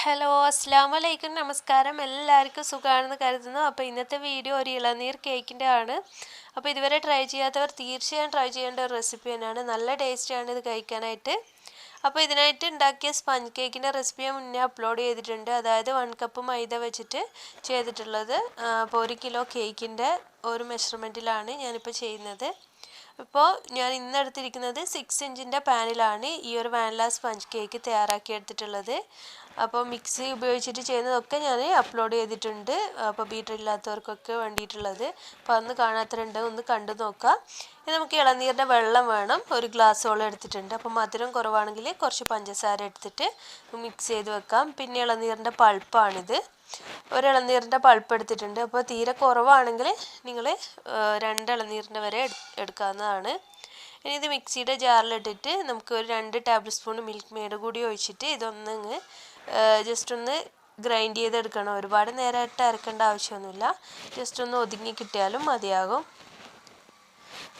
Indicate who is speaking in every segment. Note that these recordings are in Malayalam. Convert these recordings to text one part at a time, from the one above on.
Speaker 1: ഹലോ അസ്സലാമു അലൈക്കും നമസ്കാരം. എല്ലാവർക്കും സുഖമാണെന്ന് കരുതുന്നു. അപ്പോൾ ഇന്നത്തെ വീഡിയോ ഒരു ഇളനീർ കേക്കിൻ്റെ ആണ്. അപ്പോൾ ഇതുവരെ ട്രൈ ചെയ്യാത്തവർ തീർച്ചയായും ട്രൈ ചെയ്യേണ്ട ഒരു റെസിപ്പി തന്നെയാണ്. നല്ല ടേസ്റ്റിയാണ് ഇത് കഴിക്കാനായിട്ട്. അപ്പോൾ ഇതിനായിട്ട് ഉണ്ടാക്കിയ സ്പഞ്ച് കേക്കിൻ്റെ റെസിപ്പി ഞാൻ മുന്നേ അപ്ലോഡ് ചെയ്തിട്ടുണ്ട്. അതായത് 1 കപ്പ് മൈദ വെച്ചിട്ട് ചെയ്തിട്ടുള്ളത്. അപ്പോൾ 1 കിലോ കേക്കിൻ്റെ ഒരു മെഷർമെൻറ്റിലാണ് ഞാനിപ്പോൾ ചെയ്യുന്നത്. ഇപ്പോൾ ഞാൻ ഇന്ന് എടുത്തിരിക്കുന്നത് 6 ഇഞ്ചിൻ്റെ പാനിലാണ് ഈ ഒരു വാനില സ്പഞ്ച് കേക്ക് തയ്യാറാക്കി എടുത്തിട്ടുള്ളത്. അപ്പോൾ മിക്സി ഉപയോഗിച്ചിട്ട് ചെയ്യുന്നതൊക്കെ ഞാൻ അപ്ലോഡ് ചെയ്തിട്ടുണ്ട്. അപ്പോൾ ബീറ്റർ ഇല്ലാത്തവർക്കൊക്കെ വേണ്ടിയിട്ടുള്ളത്. അപ്പോൾ അന്ന് കാണാത്തവരുണ്ട്, ഒന്ന് കണ്ടു നോക്കാം. ഇനി നമുക്ക് ഇളനീരിൻ്റെ വെള്ളം വേണം. ഒരു ഗ്ലാസ്സോളം എടുത്തിട്ടുണ്ട്. അപ്പോൾ മധുരം കുറവാണെങ്കിൽ കുറച്ച് പഞ്ചസാര എടുത്തിട്ട് മിക്സ് ചെയ്ത് വെക്കാം. പിന്നെ ഇളനീരിൻ്റെ പൾപ്പാണിത്. ഒരു ഇളനീരിൻ്റെ പൾപ്പ് എടുത്തിട്ടുണ്ട്. അപ്പോൾ തീരെ കുറവാണെങ്കിൽ നിങ്ങൾ 2 ഇളനീരിൻ്റെ വരെ എടുക്കാവുന്നതാണ്. ഇനി ഇത് മിക്സിയുടെ ജാറിലിട്ടിട്ട് നമുക്ക് ഒരു 2 ടേബിൾ സ്പൂൺ മിൽക്ക് മെയ്ഡ് കൂടി ഒഴിച്ചിട്ട് ഇതൊന്നങ്ങ് ജസ്റ്റ് ഒന്ന് ഗ്രൈൻഡ് ചെയ്തെടുക്കണം. ഒരുപാട് നേരമായിട്ട് അരക്കേണ്ട ആവശ്യമൊന്നുമില്ല. ജസ്റ്റ് ഒന്ന് ഒതുങ്ങി കിട്ടിയാലും മതിയാകും.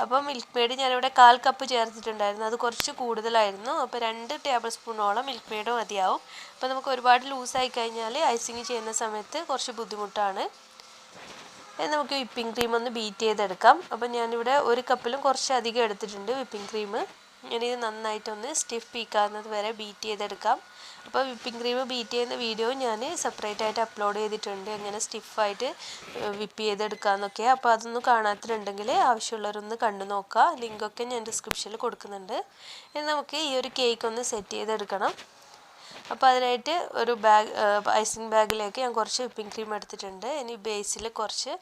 Speaker 1: അപ്പോൾ മിൽക്ക് മെയ്ഡ് ഞാനിവിടെ 1/4 കപ്പ് ചേർത്തിട്ടുണ്ടായിരുന്നു. അത് കുറച്ച് കൂടുതലായിരുന്നു. അപ്പോൾ 2 ടേബിൾ സ്പൂണോളം മിൽക്ക് മെയ്ഡ് മതിയാവും. അപ്പോൾ നമുക്ക് ഒരുപാട് ലൂസായി കഴിഞ്ഞാൽ ഐസിങ് ചെയ്യുന്ന സമയത്ത് കുറച്ച് ബുദ്ധിമുട്ടാണ്. നമുക്ക് വിപ്പിംഗ് ക്രീം ഒന്ന് ബീറ്റ് ചെയ്തെടുക്കാം. അപ്പോൾ ഞാനിവിടെ 1 കപ്പിലും കുറച്ച് അധികം എടുത്തിട്ടുണ്ട് വിപ്പിംഗ് ക്രീം. ഞാനിത് നന്നായിട്ടൊന്ന് സ്റ്റിഫ് പീക്കാവുന്നത് വരെ ബീറ്റ് ചെയ്തെടുക്കാം. അപ്പോൾ വിപ്പിംഗ് ക്രീം ബീറ്റ് ചെയ്യുന്ന വീഡിയോ ഞാൻ സെപ്പറേറ്റ് ആയിട്ട് അപ്ലോഡ് ചെയ്തിട്ടുണ്ട്, എങ്ങനെ സ്റ്റിഫായിട്ട് വിപ്പ് ചെയ്തെടുക്കാമെന്നൊക്കെ. അപ്പോൾ അതൊന്നും കാണാത്തിട്ടുണ്ടെങ്കിൽ ആവശ്യമുള്ളവരൊന്ന് കണ്ടു നോക്കുക. ലിങ്കൊക്കെ ഞാൻ ഡിസ്ക്രിപ്ഷനിൽ കൊടുക്കുന്നുണ്ട്. ഇനി നമുക്ക് ഈ ഒരു കേക്ക് ഒന്ന് സെറ്റ് ചെയ്തെടുക്കണം. അപ്പോൾ അതിനായിട്ട് ഒരു ഐസിങ് ബാഗിലേക്ക് ഞാൻ കുറച്ച് വിപ്പിംഗ് ക്രീം എടുത്തിട്ടുണ്ട്. ഇനി ബേസിൽ കുറച്ച്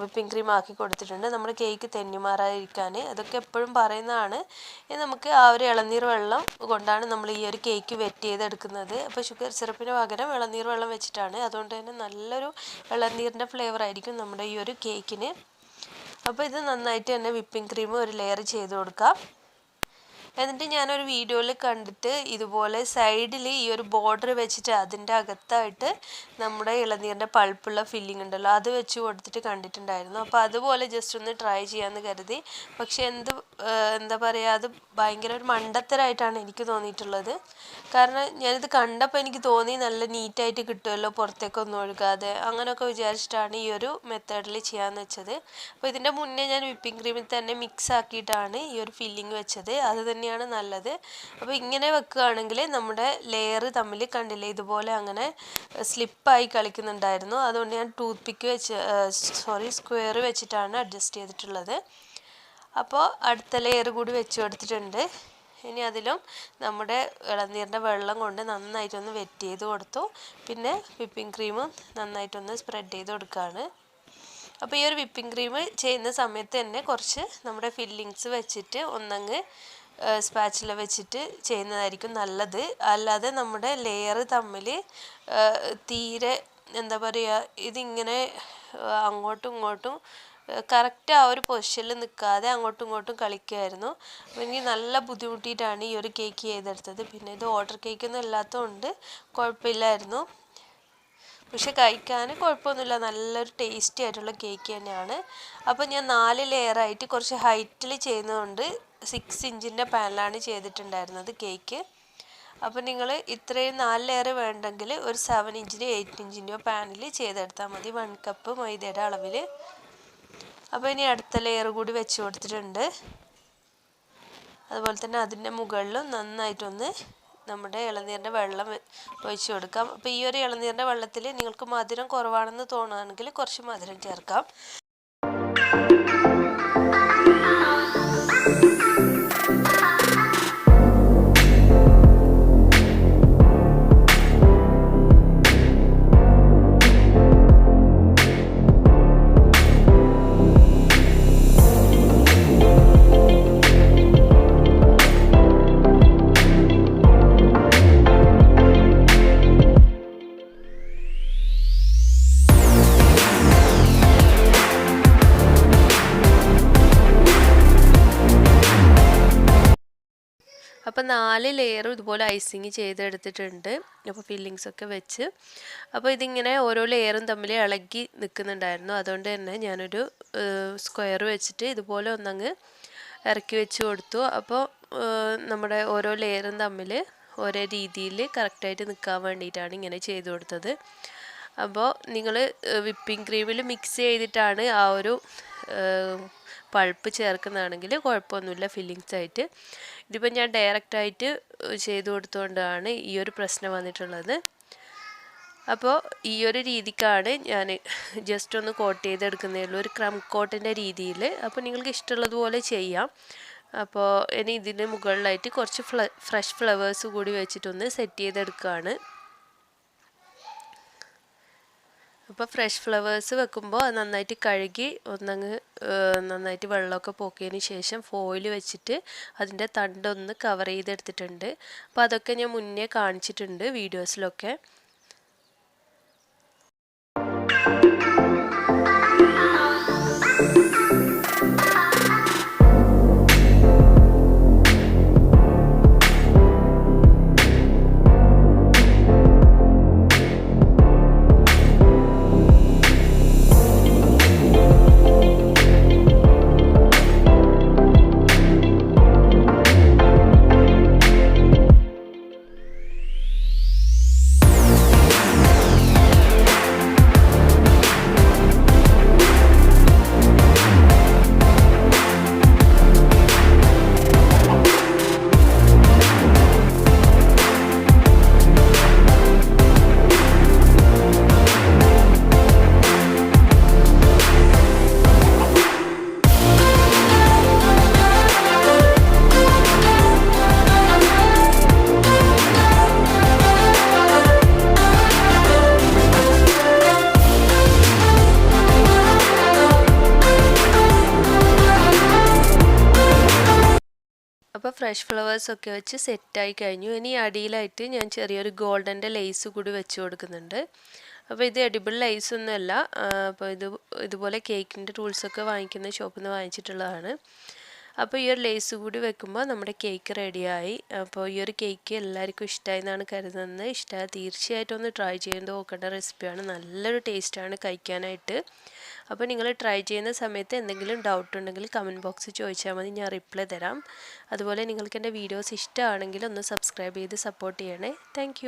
Speaker 1: വിപ്പിംഗ് ക്രീം ആക്കി കൊടുത്തിട്ടുണ്ട്, നമ്മുടെ കേക്ക് തെന്നിമാറാതിരിക്കാൻ. അതൊക്കെ എപ്പോഴും പറയുന്നതാണ്. ഇനി നമുക്ക് ആ ഒരു ഇളനീർ വെള്ളം കൊണ്ടാണ് നമ്മൾ ഈ ഒരു കേക്ക് വെറ്റ് ചെയ്തെടുക്കുന്നത്. അപ്പോൾ ഷുഗർ സിറപ്പിന് പകരം ഇളനീർ വെള്ളം വെച്ചിട്ടാണ്. അതുകൊണ്ട് തന്നെ നല്ലൊരു ഇളനീരിൻ്റെ ഫ്ലേവർ ആയിരിക്കും നമ്മുടെ ഈ ഒരു കേക്കിന്. അപ്പോൾ ഇത് നന്നായിട്ട് തന്നെ വിപ്പിംഗ് ക്രീം ഒരു ലെയർ ചെയ്ത് കൊടുക്കാം. എന്നിട്ട് ഞാനൊരു വീഡിയോയിൽ കണ്ടിട്ട് ഇതുപോലെ സൈഡിൽ ഈ ഒരു ബോർഡർ വെച്ചിട്ട് അതിൻ്റെ അകത്തായിട്ട് നമ്മുടെ ഇളനീരിൻ്റെ പൾപ്പുള്ള ഫില്ലിംഗ് ഉണ്ടല്ലോ, അത് വെച്ച് കൊടുത്തിട്ട് കണ്ടിട്ടുണ്ടായിരുന്നു. അപ്പോൾ അതുപോലെ ജസ്റ്റ് ഒന്ന് ട്രൈ ചെയ്യാമെന്ന് കരുതി. പക്ഷേ എന്താ പറയുക, അത് ഭയങ്കര ഒരു മണ്ടത്തരായിട്ടാണ് എനിക്ക് തോന്നിയിട്ടുള്ളത്. കാരണം ഞാനിത് കണ്ടപ്പോൾ എനിക്ക് തോന്നി നല്ല നീറ്റായിട്ട് കിട്ടുമല്ലോ പുറത്തേക്കൊന്നും ഒഴുകാതെ, അങ്ങനെയൊക്കെ വിചാരിച്ചിട്ടാണ് ഈ ഒരു മെത്തേഡിൽ ചെയ്യാമെന്ന് വെച്ചത്. അപ്പോൾ ഇതിൻ്റെ മുന്നേ ഞാൻ വിപ്പിംഗ് ക്രീമിൽ തന്നെ മിക്സ് ആക്കിയിട്ടാണ് ഈ ഒരു ഫില്ലിംഗ് വെച്ചത്. അത് തന്നെയാണ് നല്ലത്. അപ്പോൾ ഇങ്ങനെ വെക്കുകയാണെങ്കിൽ നമ്മുടെ ലെയർ തമ്മിൽ കണ്ടില്ലേ ഇതുപോലെ അങ്ങനെ സ്ലിപ്പായി കളിക്കുന്നുണ്ടായിരുന്നു. അതുകൊണ്ട് ഞാൻ ടൂത്ത് പിക്ക് വെച്ച് സ്ക്വയർ വെച്ചിട്ടാണ് അഡ്ജസ്റ്റ് ചെയ്തിട്ടുള്ളത്. അപ്പോൾ അടുത്ത ലെയർ കൂടി വെച്ച് കൊടുത്തിട്ടുണ്ട്. ഇനി അതിലും നമ്മുടെ ഇളനീരിൻ്റെ വെള്ളം കൊണ്ട് നന്നായിട്ടൊന്ന് വെറ്റ് ചെയ്ത് കൊടുത്തു. പിന്നെ വിപ്പിംഗ് ക്രീമും നന്നായിട്ടൊന്ന് സ്പ്രെഡ് ചെയ്ത് കൊടുക്കുകയാണ്. അപ്പോൾ ഈ ഒരു വിപ്പിംഗ് ക്രീം ചെയ്യുന്ന സമയത്ത് തന്നെ കുറച്ച് നമ്മുടെ ഫില്ലിങ്സ് വെച്ചിട്ട് ഒന്നങ്ങ് സ്പാച്ചില വെച്ചിട്ട് ചെയ്യുന്നതായിരിക്കും നല്ലത്. അല്ലാതെ നമ്മുടെ ലെയർ തമ്മിൽ തീരെ എന്താ പറയുക, ഇതിങ്ങനെ അങ്ങോട്ടും ഇങ്ങോട്ടും കറക്റ്റ് ആ ഒരു പൊസിഷനിൽ നിൽക്കാതെ അങ്ങോട്ടും ഇങ്ങോട്ടും കളിക്കുമായിരുന്നു. അപ്പോൾ എനിക്ക് നല്ല ബുദ്ധിമുട്ടിയിട്ടാണ് ഈ ഒരു കേക്ക് ചെയ്തെടുത്തത്. പിന്നെ ഇത് ഓർഡർ കേക്കൊന്നും അല്ലാത്തതുകൊണ്ട് കുഴപ്പമില്ലായിരുന്നു. പക്ഷെ കഴിക്കാൻ കുഴപ്പമൊന്നുമില്ല, നല്ലൊരു ടേസ്റ്റി ആയിട്ടുള്ള കേക്ക് തന്നെയാണ്. അപ്പോൾ ഞാൻ 4 ലെയറായിട്ട് കുറച്ച് ഹൈറ്റിൽ ചെയ്യുന്നതുകൊണ്ട് 6 ഇഞ്ചിൻ്റെ പാനിലാണ് ചെയ്തിട്ടുണ്ടായിരുന്നത് കേക്ക്. അപ്പോൾ നിങ്ങൾ ഇത്രയും 4 ലെയർ വേണ്ടെങ്കിൽ ഒരു 7 ഇഞ്ചിൻ്റെ 8 ഇഞ്ചിൻ്റെയോ പാനിൽ ചെയ്തെടുത്താൽ മതി, 1 കപ്പ് മൈദയുടെ അളവിൽ. അപ്പോൾ ഇനി അടുത്ത ലെയർ കൂടി വെച്ച് കൊടുത്തിട്ടുണ്ട്. അതുപോലെ തന്നെ അതിൻ്റെ മുകളിലും നന്നായിട്ടൊന്ന് നമ്മുടെ ഇളനീരിൻ്റെ വെള്ളം ഒഴിച്ച് കൊടുക്കാം. അപ്പോൾ ഈ ഒരു ഇളനീരിൻ്റെ വെള്ളത്തിൽ നിങ്ങൾക്ക് മധുരം കുറവാണെന്ന് തോന്നുകയാണെങ്കിൽ കുറച്ച് മധുരം ചേർക്കാം. അപ്പോൾ 4 ലെയറും ഇതുപോലെ ഐസിങ് ചെയ്തെടുത്തിട്ടുണ്ട്. അപ്പോൾ ഫില്ലിങ്സൊക്കെ വെച്ച് അപ്പോൾ ഇതിങ്ങനെ ഓരോ ലെയറും തമ്മിൽ ഇളകി നിൽക്കുന്നുണ്ടായിരുന്നു. അതുകൊണ്ട് തന്നെ ഞാനൊരു സ്ക്വയർ വെച്ചിട്ട് ഇതുപോലെ ഒന്നങ്ങ് ഇറക്കി വെച്ച് കൊടുത്തു. അപ്പോൾ നമ്മുടെ ഓരോ ലെയറും തമ്മിൽ ഒരേ രീതിയിൽ കറക്റ്റായിട്ട് നിൽക്കാൻ വേണ്ടിയിട്ടാണ് ഇങ്ങനെ ചെയ്ത് കൊടുത്തത്. അപ്പോൾ നിങ്ങൾ വിപ്പിംഗ് ക്രീമിൽ മിക്സ് ചെയ്തിട്ടാണ് ആ ഒരു പൾപ്പ് ചേർക്കുന്നതാണെങ്കിൽ കുഴപ്പമൊന്നുമില്ല ഫില്ലിങ്സ് ആയിട്ട്. ഇതിപ്പോൾ ഞാൻ ഡയറക്റ്റായിട്ട് ചെയ്ത് കൊടുത്തുകൊണ്ടാണ് ഈ ഒരു പ്രശ്നം വന്നിട്ടുള്ളത്. അപ്പോൾ ഈ ഒരു രീതിക്കാണ് ഞാൻ ജസ്റ്റ് ഒന്ന് കോട്ട് ചെയ്തെടുക്കുന്നേ ഉള്ളൂ, ഒരു ക്രം കോട്ടിൻ്റെ രീതിയിൽ. അപ്പോൾ നിങ്ങൾക്ക് ഇഷ്ടമുള്ളതുപോലെ ചെയ്യാം. അപ്പോൾ ഇനി ഇതിന് മുകളിലായിട്ട് കുറച്ച് ഫ്രഷ് ഫ്ലവേഴ്സ് കൂടി വെച്ചിട്ടൊന്ന് സെറ്റ് ചെയ്തെടുക്കുകയാണ്. അപ്പോൾ ഫ്രഷ് ഫ്ലവേഴ്സ് വെക്കുമ്പോൾ അത് നന്നായിട്ട് കഴുകി നന്നായിട്ട് വെള്ളമൊക്കെ പോക്കിയതിന് ശേഷം ഫോയിൽ വെച്ചിട്ട് അതിൻ്റെ തണ്ടൊന്ന് കവർ ചെയ്തെടുത്തിട്ടുണ്ട്. അപ്പോൾ അതൊക്കെ ഞാൻ മുന്നേ കാണിച്ചിട്ടുണ്ട് വീഡിയോസിലൊക്കെ. അപ്പോൾ ഫ്രഷ് ഫ്ലവേഴ്സൊക്കെ വെച്ച് സെറ്റായി കഴിഞ്ഞു. ഇനി അടിയിലായിട്ട് ഞാൻ ചെറിയൊരു ഗോൾഡൻ്റെ ലേസ് കൂടി വെച്ച് കൊടുക്കുന്നുണ്ട്. അപ്പോൾ ഇത് എഡിബിൾ ലേസ് ഒന്നുമല്ല. അപ്പോൾ ഇതുപോലെ കേക്കിൻ്റെ ടൂൾസൊക്കെ വാങ്ങിക്കുന്ന ഷോപ്പിൽ നിന്ന് വാങ്ങിച്ചിട്ടുള്ളതാണ്. അപ്പോൾ ഈ ഒരു ലേസ് കൂടി വെക്കുമ്പോൾ നമ്മുടെ കേക്ക് റെഡിയായി. അപ്പോൾ ഈ ഒരു കേക്ക് എല്ലാവർക്കും ഇഷ്ടമായി എന്നാണ് കരുതുന്നത്. ഇഷ്ടമായി തീർച്ചയായിട്ടും ഒന്ന് ട്രൈ ചെയ്ത് നോക്കേണ്ട റെസിപ്പിയാണ്. നല്ലൊരു ടേസ്റ്റാണ് കഴിക്കാനായിട്ട്. അപ്പോൾ നിങ്ങൾ ട്രൈ ചെയ്യുന്ന സമയത്ത് എന്തെങ്കിലും ഡൗട്ട് ഉണ്ടെങ്കിൽ കമൻറ്റ് ബോക്സിൽ ചോദിച്ചാൽ മതി, ഞാൻ റിപ്ലൈ തരാം. അതുപോലെ നിങ്ങൾക്ക് എൻ്റെ വീഡിയോസ് ഇഷ്ടമാണെങ്കിൽ ഒന്ന് സബ്സ്ക്രൈബ് ചെയ്ത് സപ്പോർട്ട് ചെയ്യണേ. താങ്ക്